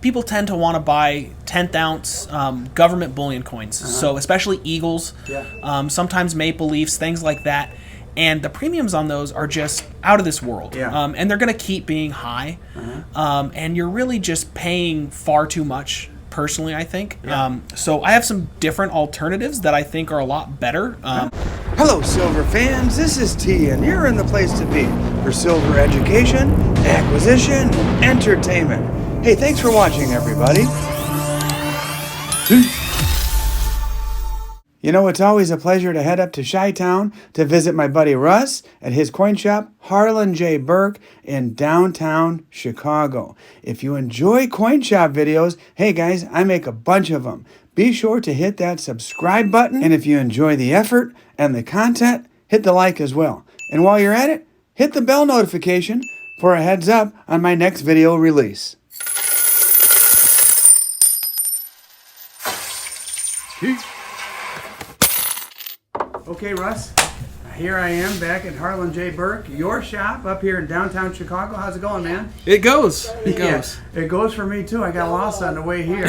people tend to want to buy 10th ounce government bullion coins. So especially Eagles, sometimes Maple Leafs, things like that. And the premiums on those are just out of this world. And they're going to keep being high. And you're really just paying far too much, personally, I think. So I have some different alternatives that I think are a lot better. Hello, silver fans. This is T, and you're in the place to be for silver education, acquisition, entertainment. Hey, thanks for watching, everybody. You know, it's always a pleasure to head up to Chi-Town to visit my buddy Russ at his coin shop, Harlan J. Berk, in downtown Chicago. If you enjoy coin shop videos, hey guys, I make a bunch of them. Be sure to hit that subscribe button, and if you enjoy the effort and the content, hit the like as well. And while you're at it, hit the bell notification for a heads up on my next video release. Okay, Russ, here I am back at Harlan J. Berk, your shop up here in downtown Chicago. How's it going, man? It goes. It goes. Yeah, it goes for me, too. I got lost on the way here.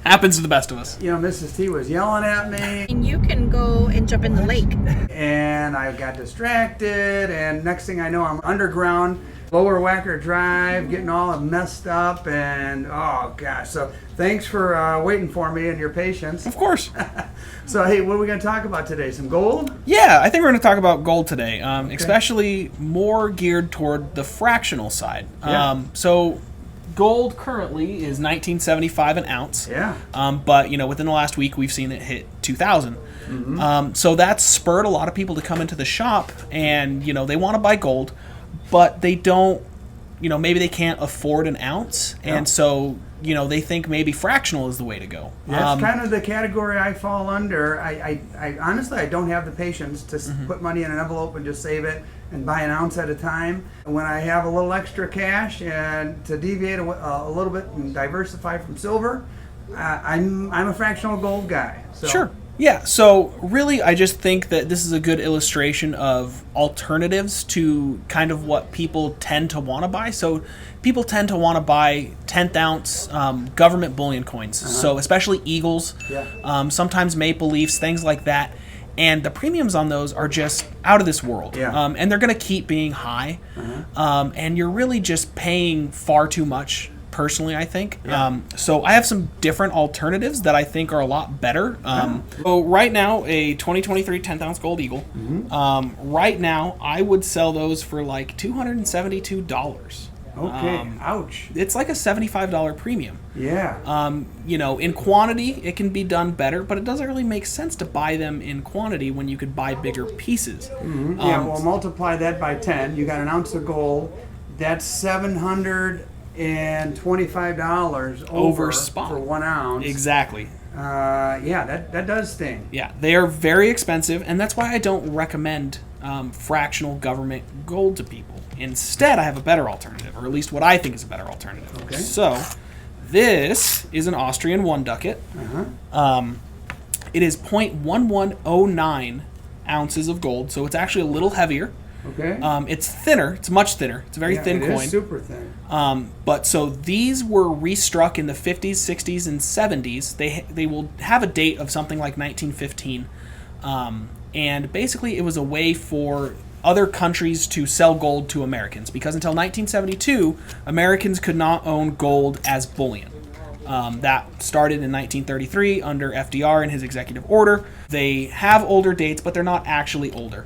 Happens to the best of us. You know, Mrs. T was yelling at me. And you can go and jump in the lake. And I got distracted, and next thing I know, I'm underground, Lower Wacker Drive, getting all messed up, and oh gosh. So thanks for waiting for me and your patience. Of course. So hey, what are we going to talk about today? Some gold? Yeah, I think we're going to talk about gold today, especially more geared toward the fractional side. So gold currently is $19.75 an ounce. But you know, within the last week, we've seen it hit $2,000. So that's spurred a lot of people to come into the shop, and you know, they want to buy gold, but they don't, you know, maybe they can't afford an ounce, and so, you know, they think maybe fractional is the way to go. That's kind of the category I fall under. I honestly, I don't have the patience to put money in an envelope and just save it and buy an ounce at a time. When I have a little extra cash and to deviate a little bit and diversify from silver, I'm a fractional gold guy. So. Sure. Yeah, so really I just think that this is a good illustration of alternatives to kind of what people tend to want to buy. So people tend to want to buy 10th ounce government bullion coins. So especially Eagles, sometimes Maple Leafs, things like that. And the premiums on those are just out of this world. And they're going to keep being high. And you're really just paying far too much, personally, I think. So I have some different alternatives that I think are a lot better. So right now, a 2023 10th ounce gold Eagle, right now, I would sell those for like $272. Okay, ouch. It's like a $75 premium. Yeah. You know, in quantity, it can be done better, but it doesn't really make sense to buy them in quantity when you could buy bigger pieces. Yeah, well, multiply that by 10. You got an ounce of gold. That's $725 over spot for 1 ounce. Exactly. Yeah, that does sting. Yeah, they are very expensive, and that's why I don't recommend fractional government gold to people. Instead, I have a better alternative, or at least what I think is a better alternative. Okay. So, this is an Austrian 1 ducat. It is 0.1109 ounces of gold, so it's actually a little heavier. Okay. It's thinner. It's much thinner. It's a very thin coin. It is super thin. But so these were restruck in the 50s, 60s, and 70s. They will have a date of something like 1915. And basically it was a way for other countries to sell gold to Americans, because until 1972, Americans could not own gold as bullion. That started in 1933 under FDR and his executive order. They have older dates, but they're not actually older.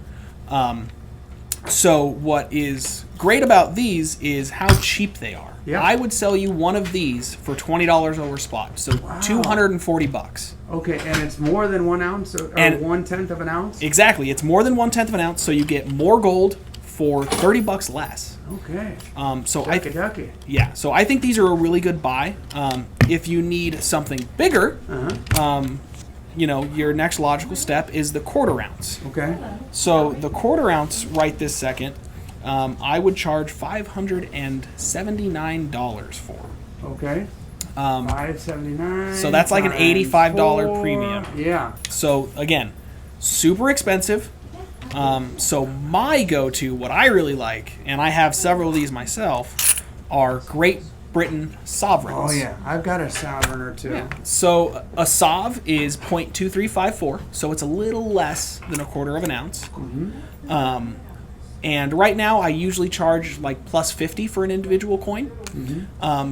So what is great about these is how cheap they are. I would sell you one of these for $20 over spot, so $240. Okay, and it's more than 1 ounce, or 1/10 of an ounce? Exactly, it's more than 1/10 of an ounce, so you get more gold for $30 less. Okay. So Ducky. Yeah, so I think these are a really good buy. If you need something bigger, you know, your next logical step is the 1/4 ounce. Okay. So the 1/4 ounce right this second, I would charge $579 for. Okay. $579. So that's like an $85 premium. Yeah. So again, super expensive. So my go-to, what I really like, and I have several of these myself, are great Britain sovereigns. Oh yeah, I've got a sovereign or two. So a sov is 0.2354, so it's a little less than a quarter of an ounce. And right now I usually charge like plus 50 for an individual coin.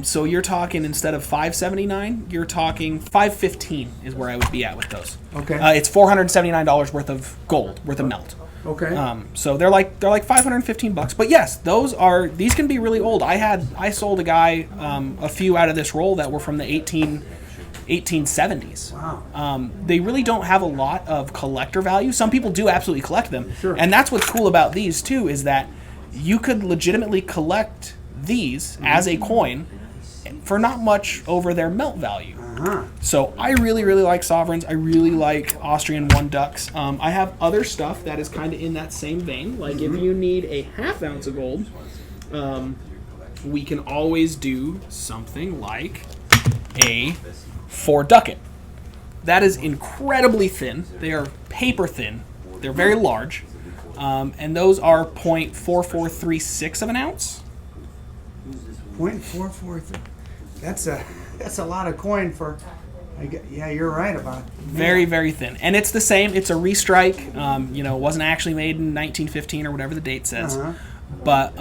So you're talking, instead of $5.79, you're talking $5.15 is where I would be at with those. Okay. It's $479 worth of gold, worth of melt. Okay. So they're like $515. But yes, these can be really old. I sold a guy a few out of this roll that were from the 1870s. Wow. They really don't have a lot of collector value. Some people do absolutely collect them. Sure. And that's what's cool about these too, is that you could legitimately collect these as a coin for not much over their melt value. So I really, really like sovereigns. I really like Austrian one ducks. I have other stuff that is kind of in that same vein. Like if you need a ½ ounce of gold, we can always do something like a 4 ducat. That is incredibly thin. They are paper thin. They're very large. And those are 0.4436 of an ounce. 0.443. That's a lot of coin for. Yeah, you're right about. Very, very thin, and it's the same. It's a restrike. It wasn't actually made in 1915 or whatever the date says, but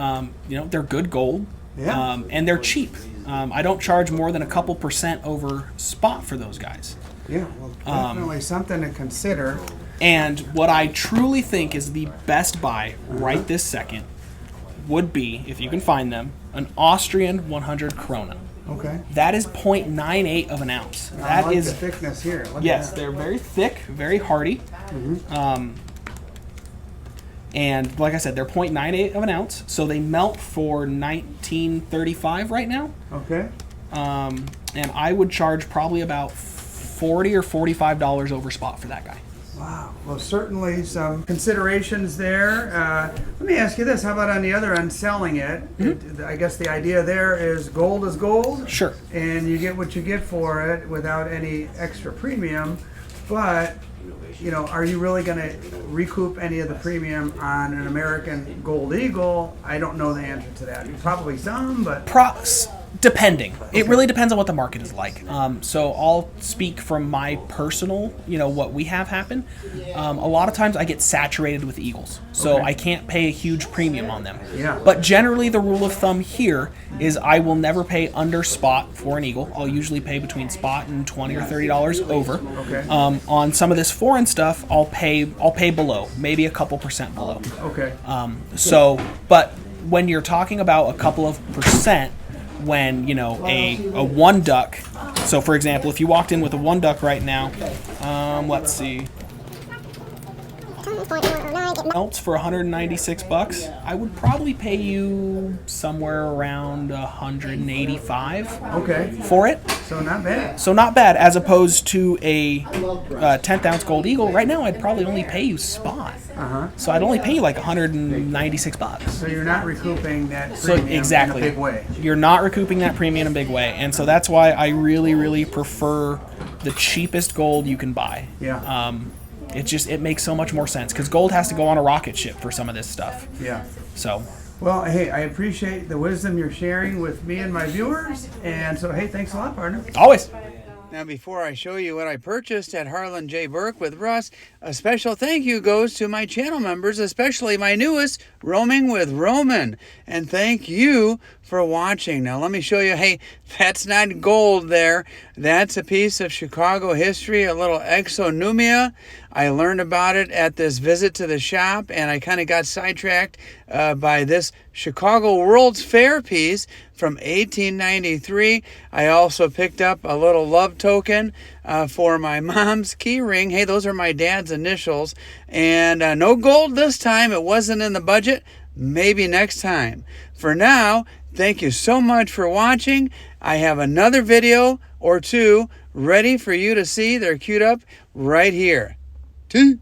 they're good gold. Yeah. And they're cheap. I don't charge more than a couple % over spot for those guys. Yeah, well, definitely something to consider. And what I truly think is the best buy right this second would be, if you can find them, an Austrian 100 krona. Okay. That is 0.98 of an ounce. I like the thickness here. Yes, they're very thick, very hardy. And like I said, they're 0.98 of an ounce, so they melt for $19.35 right now. Okay. And I would charge probably about $40 or $45 over spot for that guy. Wow. Well, certainly some considerations there. Let me ask you this. How about on the other end, selling it? I guess the idea there is gold is gold. Sure. And you get what you get for it without any extra premium. But, are you really going to recoup any of the premium on an American Gold Eagle? I don't know the answer to that. Probably some, but... Depending. It really depends on what the market is like. So I'll speak from my personal, what we have happen. A lot of times I get saturated with eagles, so I can't pay a huge premium on them. Yeah. But generally the rule of thumb here is I will never pay under spot for an eagle. I'll usually pay between spot and $20 or $30 over. Okay. On some of this foreign stuff, I'll pay below, maybe a couple % below. Okay. But when you're talking about a couple of %, when a one duck, so for example, if you walked in with a one duck right now, let's see, melts for $196, I would probably pay you somewhere around $185 for it. So not bad. So not bad, as opposed to a 10th ounce gold eagle. Right now I'd probably only pay you spot. So I'd only pay you like $196. So you're not recouping that premium in a big way. You're not recouping that premium in a big way. And so that's why I really, really prefer the cheapest gold you can buy. Yeah. It makes so much more sense because gold has to go on a rocket ship for some of this stuff. Yeah. So. Well, hey, I appreciate the wisdom you're sharing with me and my viewers. And so, hey, thanks a lot, partner. Always. Now, before I show you what I purchased at Harlan J. Berk with Russ, a special thank you goes to my channel members, especially my newest, Roaming with Roman. And thank you for watching. Now, let me show you. Hey, that's not gold there. That's a piece of Chicago history, a little exonumia. I learned about it at this visit to the shop, and I kind of got sidetracked by this Chicago World's Fair piece from 1893. I also picked up a little love token for my mom's key ring. Hey, those are my dad's initials. And no gold this time. It wasn't in the budget. Maybe next time. For now, thank you so much for watching. I have another video or two ready for you to see. They're queued up right here. 2